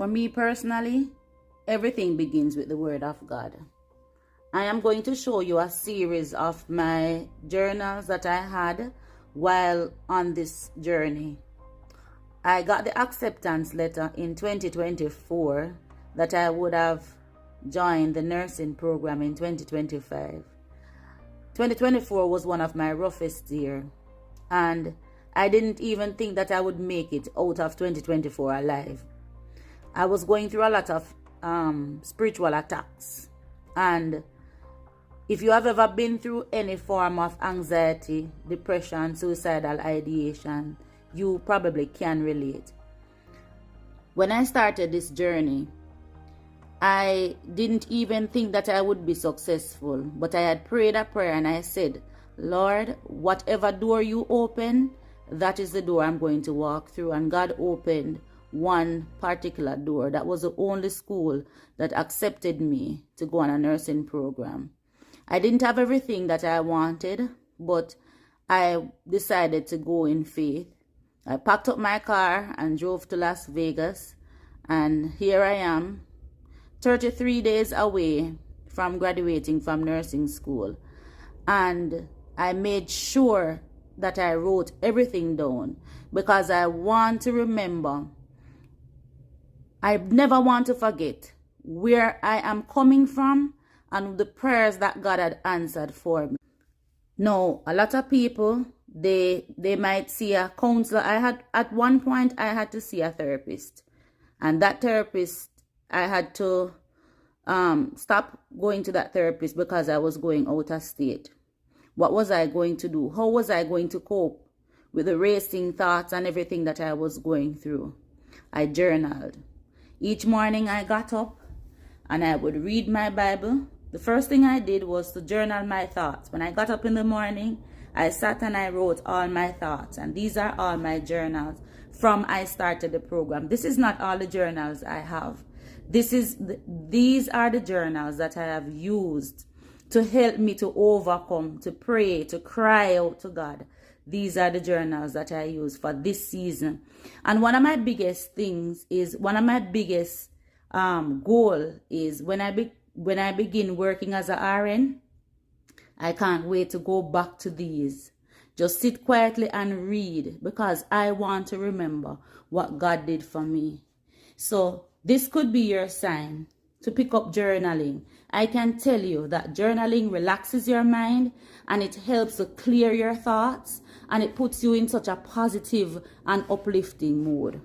For me personally, everything begins with the Word of God. I am going to show you a series of my journals that I had while on this journey. I got the acceptance letter in 2024 that I would have joined the nursing program in 2025. 2024 was one of my roughest years, and I didn't even think that I would make it out of 2024 alive. I was going through a lot of spiritual attacks, and if you have ever been through any form of anxiety, depression, suicidal ideation, you probably can relate. When I started this journey, I didn't even think that I would be successful, but I had prayed a prayer and I said, Lord, whatever door you open, that is the door I'm going to walk through. And God opened one particular door. That was the only school that accepted me to go on a nursing program. I didn't have everything that I wanted, but I decided to go in faith. I packed up my car and drove to Las Vegas, and here I am, 33 days away from graduating from nursing school. And I made sure that I wrote everything down because I want to remember. I never want to forget where I am coming from and the prayers that God had answered for me. Now, a lot of people, they might see a counselor. At one point, I had to see a therapist. And that therapist, I had to stop going to that therapist because I was going out of state. What was I going to do? How was I going to cope with the racing thoughts and everything that I was going through? I journaled. Each morning I got up and I would read my Bible. The first thing I did was to journal my thoughts. When I got up in the morning, I sat and I wrote all my thoughts. And these are all my journals from I started the program. This is not all the journals I have. These are the journals that I have used to help me to overcome, to pray, to cry out to God. These are the journals that I use for this season. And one of my biggest things is, one of my biggest goal is when I begin working as a RN, I can't wait to go back to these. Just sit quietly and read because I want to remember what God did for me. So this could be your sign to pick up journaling. I can tell you that journaling relaxes your mind and it helps to clear your thoughts and it puts you in such a positive and uplifting mood.